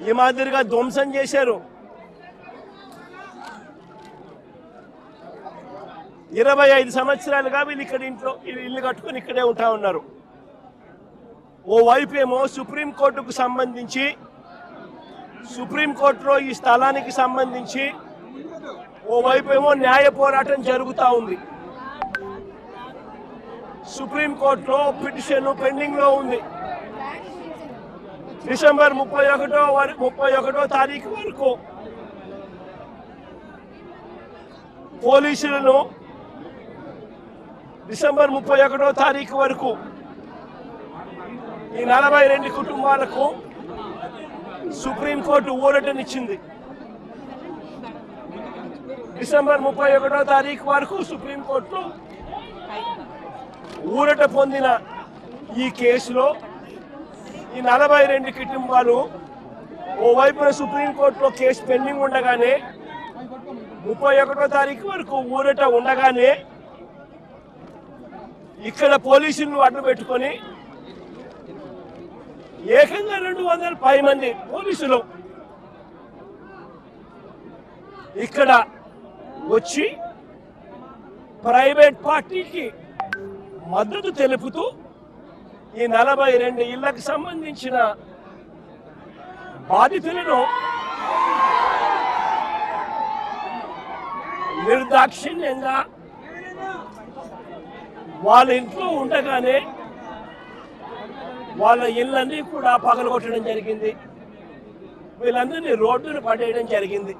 ఈ మాదిరిగా ధ్వంసం చేశారు. 25 సంవత్సరాలుగా వీళ్ళు ఇక్కడ ఇంట్లో ఇల్లు కట్టుకుని ఇక్కడే ఉంటా ఉన్నారు. ఓవైపు ఏమో సుప్రీంకోర్టుకు సంబంధించి సుప్రీంకోర్టులో ఈ స్థలానికి సంబంధించి ఓవైపు ఏమో న్యాయ పోరాటం జరుగుతూ ఉంది. సుప్రీంకోర్టులో పిటిషన్ పెండింగ్ లో ఉంది. డిసెంబర్ 31వ తారీఖు వరకు పోలీసులను డిసెంబర్ 31వ తారీఖు వరకు ఈ 42 కుటుంబాలకు సుప్రీంకోర్టు ఊరటనిచ్చింది. డిసెంబర్ 31వ తారీఖు వరకు సుప్రీంకోర్టులో ఊరట పొందిన ఈ కేసులో ఈ 42 కుటుంబాలు ఓవైపున సుప్రీంకోర్టులో కేసు పెండింగ్ ఉండగానే 31వ తారీఖు వరకు ఊరట ఉండగానే ఇక్కడ పోలీసులను అడ్డు పెట్టుకొని ఏకంగా 200 మంది పోలీసులు ఇక్కడ వచ్చి ప్రైవేట్ పార్టీకి మద్దతు తెలుపుతూ ఈ 42 ఇళ్లకు సంబంధించిన బాధితులను నిర్దాక్షిణ్యంగా వాళ్ళ ఇంట్లో ఉండగానే వాళ్ళ ఇళ్ళన్నీ కూడా పగలగొట్టడం జరిగింది. వీళ్ళందరినీ రోడ్డును పడేయడం జరిగింది.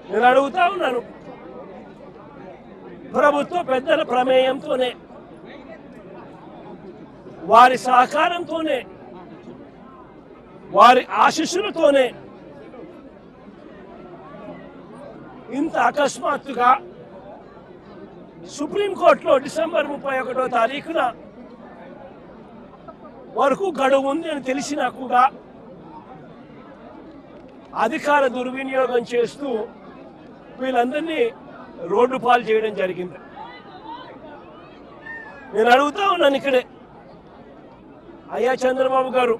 నేను అడుగుతా ఉన్నాను, ప్రభుత్వ పెద్దల ప్రమేయంతోనే వారి సహకారంతోనే వారి ఆశీస్సులతోనే ఇంత అకస్మాత్తుగా సుప్రీంకోర్టులో డిసెంబర్ 31వ తారీఖున వరకు గడువు ఉంది అని తెలిసినా కూడా అధికార దుర్వినియోగం చేస్తూ వీళ్ళందరినీ రోడ్డు పాలు చేయడం జరిగింది. నేను అడుగుతా ఉన్నాను ఇక్కడే, అయ్యా చంద్రబాబు గారు,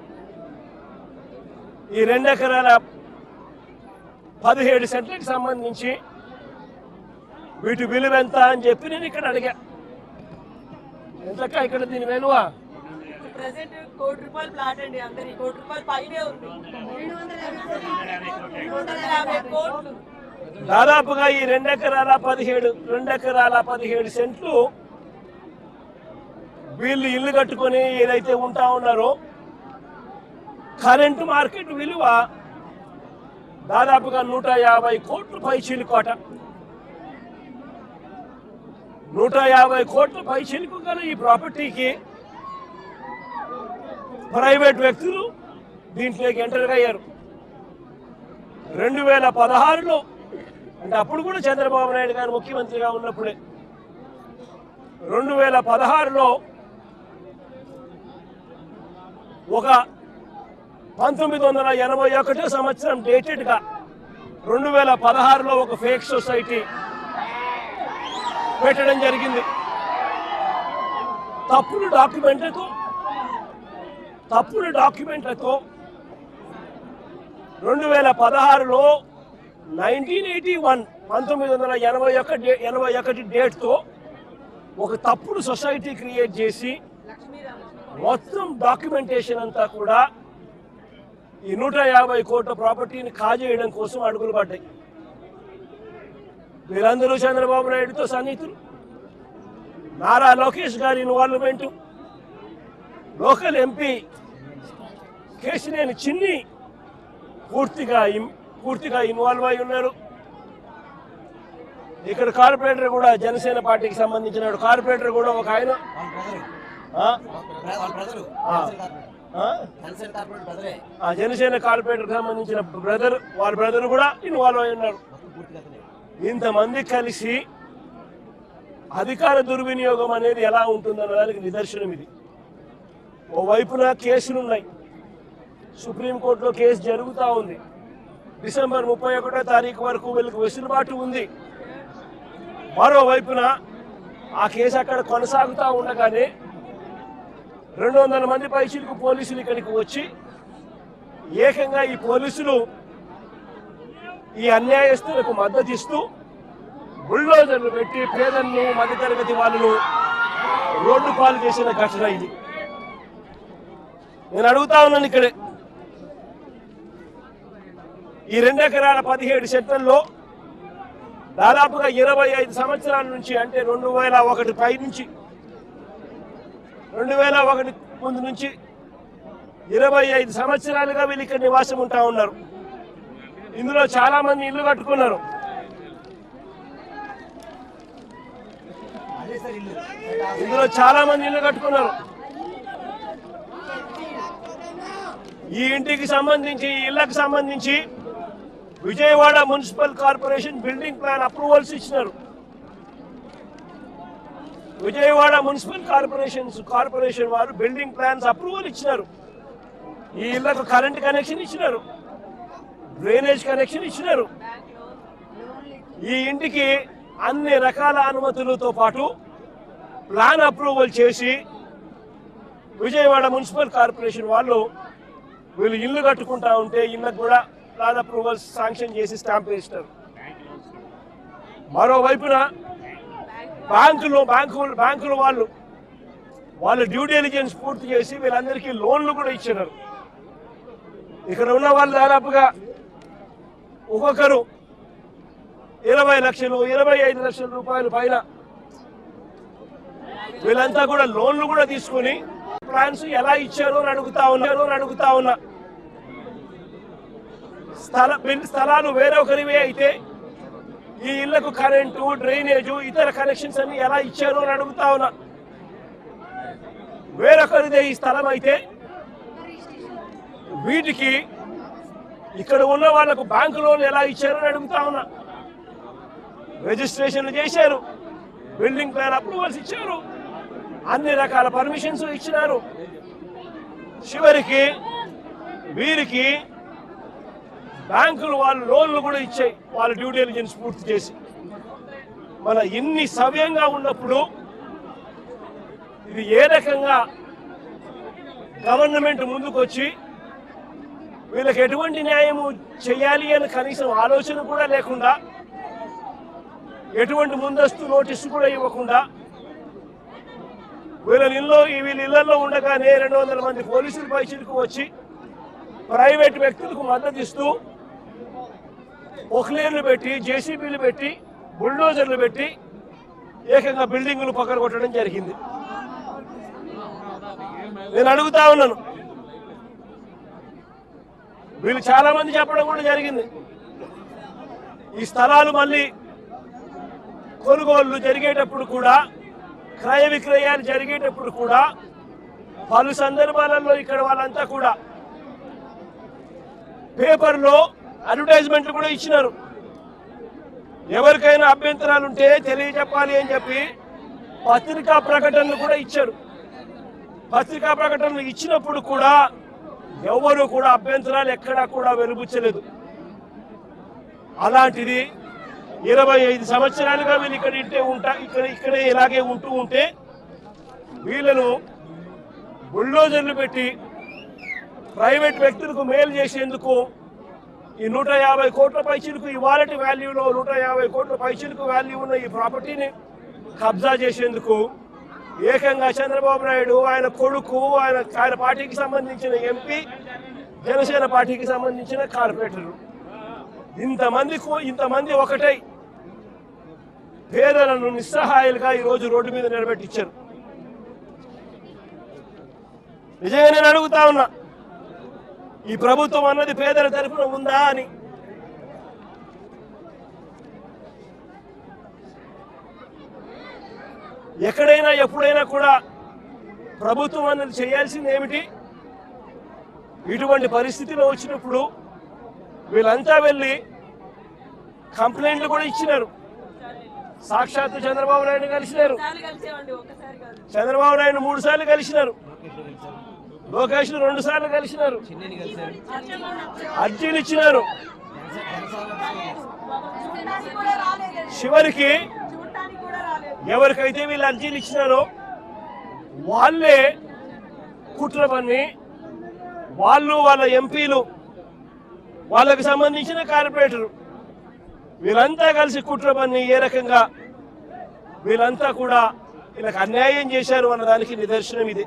ఈ 2 ఎకరాల 17 సెంట్లకు సంబంధించి వీటి విలువ ఎంత అని చెప్పి నేను ఇక్కడ అడిగా. ఎంతక్క ఇక్కడ దీని విలువ? ₹1,00,00,000 ప్లాట్ అండి. అందరి ₹1,00,00,000 పైనే ఉంది. దాదాపుగా ఈ 2 ఎకరాల 17 సెంట్లు వీళ్ళు ఇల్లు కట్టుకొని ఏదైతే ఉంటా ఉన్నారో కరెంటు మార్కెట్ విలువ దాదాపుగా 150 కోట్ల పైచిలుకోట. 150 కోట్ల పైచిలుకు గల ఈ ప్రాపర్టీకి ప్రైవేట్ వ్యక్తులు దీంట్లోకి ఎంటర్ అయ్యారు. 2016లో, అంటే అప్పుడు కూడా చంద్రబాబు నాయుడు గారు ముఖ్యమంత్రిగా ఉన్నప్పుడే, 2016లో ఒక 1981 సంవత్సరం డేటెడ్గా 2016లో ఒక ఫేక్ సొసైటీ పెట్టడం జరిగింది. తప్పుడు డాక్యుమెంట్లతో 2016లో 1981 డేట్తో ఒక తప్పుడు సొసైటీ క్రియేట్ చేసి మొత్తం డాక్యుమెంటేషన్ అంతా కూడా ఈ 150 కోట్ల ప్రాపర్టీని కాజేయడం కోసం అడుగులు పడ్డాయి. వీళ్ళందరూ చంద్రబాబు నాయుడుతో సన్నిహితులు. నారా లోకేష్ గారి ఇన్వాల్వ్మెంటు, లోకల్ ఎంపీ కేశినేని చిన్ని పూర్తిగా ఇన్వాల్వ్ అయి ఉన్నారు. ఇక్కడ కార్పొరేటర్ కూడా జనసేన పార్టీకి సంబంధించిన కార్పొరేటర్ కూడా ఒక ఆయన జనసేన కార్పొరేటర్ సంబంధించిన వాళ్ళ బ్రదర్ కూడా ఇన్వాల్వ్ అయి ఉన్నారు. ఇంతమంది కలిసి అధికార దుర్వినియోగం అనేది ఎలా ఉంటుందన్న దానికి నిదర్శనం ఇది. ఓవైపున కేసులున్నాయి, సుప్రీంకోర్టులో కేసు జరుగుతూ ఉంది. డిసెంబర్ 31వ తారీఖు వరకు వీళ్ళకి వెసులుబాటు ఉంది. మరోవైపున ఆ కేసు అక్కడ కొనసాగుతూ ఉండగానే 200 మంది పైచిలకు పోలీసులు ఇక్కడికి వచ్చి ఏకంగా ఈ పోలీసులు ఈ అన్యాయస్తులకు మద్దతు ఇస్తూ బుల్డోజర్లు పెట్టి పేదలను మధ్యతరగతి వాళ్ళను రోడ్డు పాలు చేసిన ఘటన ఇది. నేను అడుగుతా ఉన్నాను ఇక్కడే, ఈ 2 ఎకరాల 17 సెంట్లలో దాదాపుగా 25 సంవత్సరాల నుంచి, అంటే 2001 పై నుంచి 2001 ముందు నుంచి 25 సంవత్సరాలుగా వీళ్ళు ఇక్కడ నివాసం ఉంటా ఉన్నారు. ఇందులో చాలా మంది ఇల్లు కట్టుకున్నారు. ఈ ఇంటికి సంబంధించి, ఈ ఇళ్లకు సంబంధించి Vijayawada municipal corporation building plan approvals ఇచ్చినారు. విజయవాడ మున్సిపల్ కార్పొరేషన్ వారు బిల్డింగ్ ప్లాన్స్ అప్రూవల్ ఇచ్చినారు. ఈ ఇళ్లకు కరెంట్ కనెక్షన్ ఇచ్చినారు, డ్రైనేజ్ కనెక్షన్ ఇచ్చినారు. ఈ ఇంటికి అన్ని రకాల అనుమతులతో పాటు ప్లాన్ అప్రూవల్ చేసి విజయవాడ మున్సిపల్ కార్పొరేషన్ వాళ్ళు వీళ్ళు ఇల్లు కట్టుకుంటా ఉంటే ఇళ్ళకు కూడా ప్లాన్ అప్రూవల్స్ శాంక్షన్ చేసి స్టాంప్ వేస్తారు. మరోవైపున బ్యాంకులు వాళ్ళు డ్యూ డెలిజెన్స్ పూర్తి చేసి వీళ్ళందరికీ లోన్లు కూడా ఇచ్చినారు. ఇక్కడ ఉన్న వాళ్ళు దాదాపుగా ఒక్కొక్కరు 20 లక్షలు 25 లక్షల రూపాయల పైన వీళ్ళంతా కూడా లోన్లు కూడా తీసుకుని ప్లాన్స్ ఎలా ఇచ్చారో అడుగుతా ఉన్నా. స్థలాలు వేరొకరివే అయితే ఈ ఇళ్లకు కరెంటు, డ్రైనేజు, ఇతర కనెక్షన్స్ అన్ని ఎలా ఇచ్చారో అని అడుగుతా ఉన్నా. వేరొకరిదే ఈ స్థలం అయితే వీటికి ఇక్కడ ఉన్న వాళ్లకు బ్యాంకు లోన్లు ఎలా ఇచ్చారో అని అడుగుతా ఉన్నా. రిజిస్ట్రేషన్లు చేశారు, బిల్డింగ్ ప్లాన్ అప్రూవల్స్ ఇచ్చారు, అన్ని రకాల పర్మిషన్స్ ఇచ్చినారు. చివరికి వీరికి బ్యాంకులు వాళ్ళు లోన్లు కూడా ఇచ్చాయి, వాళ్ళ డ్యూ డెలిజెన్స్ పూర్తి చేసి. మన ఇన్ని సవ్యంగా ఉన్నప్పుడు ఇది ఏ రకంగా గవర్నమెంట్ ముందుకు వచ్చి వీళ్ళకి ఎటువంటి న్యాయము చేయాలి అని కనీసం ఆలోచన కూడా లేకుండా, ఎటువంటి ముందస్తు నోటీసు కూడా ఇవ్వకుండా, వీళ్ళ ఇళ్లలో ఉండగానే 200 మంది పోలీసులు పైచిలకు వచ్చి ప్రైవేట్ వ్యక్తులకు మద్దతు ఇస్తూ పొక్లేర్లు పెట్టి, జేసీబీలు పెట్టి, బుల్డోజర్లు పెట్టి ఏకంగా బిల్డింగులు పక్కన జరిగింది. నేను అడుగుతా ఉన్నాను, వీళ్ళు చాలా మంది చెప్పడం కూడా జరిగింది, ఈ స్థలాలు మళ్ళీ కొనుగోళ్లు జరిగేటప్పుడు కూడా, క్రయ విక్రయాలు జరిగేటప్పుడు కూడా పలు సందర్భాలలో ఇక్కడ వాళ్ళంతా కూడా పేపర్లో అడ్వర్టైజ్మెంట్లు కూడా ఇచ్చినారు. ఎవరికైనా అభ్యంతరాలు ఉంటే తెలియజెప్పాలి అని చెప్పి పత్రికా ప్రకటనలు కూడా ఇచ్చారు. పత్రికా ప్రకటనలు ఇచ్చినప్పుడు కూడా ఎవరు కూడా అభ్యంతరాలు ఎక్కడా కూడా వెలుబుచ్చలేదు. అలాంటిది 25 సంవత్సరాలుగా వీళ్ళు ఇక్కడే ఇలాగే ఉంటే వీళ్ళను బుల్డోజర్లు పెట్టి ప్రైవేట్ వ్యక్తులకు మేలు చేసేందుకు ఈ 150 కోట్ల పైచిలకు, ఇవాళటి వాల్యూలో 150 కోట్ల పైచిలకు వాల్యూ ఉన్న ఈ ప్రాపర్టీని కబ్జా చేసేందుకు ఏకంగా చంద్రబాబు నాయుడు, ఆయన కొడుకు, ఆయన పార్టీకి సంబంధించిన ఎంపీ, జనసేన పార్టీకి సంబంధించిన కార్పొరేటర్లు ఇంతమంది ఒకటై పేదలను నిస్సహాయాలుగా ఈరోజు రోడ్డు మీద నిలబెట్టించారు. నిజంగా నేను అడుగుతా ఉన్నా, ఈ ప్రభుత్వం అన్నది పేదల తరఫున ఉందా అని. ఎక్కడైనా ఎప్పుడైనా కూడా ప్రభుత్వం అన్నది చేయాల్సింది ఏమిటి? ఇటువంటి పరిస్థితిలో వచ్చినప్పుడు వీళ్ళంతా వెళ్ళి కంప్లైంట్లు కూడా ఇచ్చినారు. సాక్షాత్తు చంద్రబాబు నాయుడు కలిసినారు, చంద్రబాబు నాయుడు 3 సార్లు కలిసినారు, లోకేష్ 2 సార్లు కలిసినారు, అర్జీలు ఇచ్చినారు. చివరికి ఎవరికైతే వీళ్ళు అర్జీలు ఇచ్చినారో వాళ్ళే కుట్ర పన్ని వాళ్ళు వాళ్ళ ఎంపీలు వాళ్ళకి సంబంధించిన కార్పొరేటర్ వీళ్ళంతా కలిసి కుట్ర పన్ని ఏ రకంగా వీళ్ళంతా కూడా వీళ్ళకి అన్యాయం చేశారు అన్న దానికి నిదర్శనం ఇది.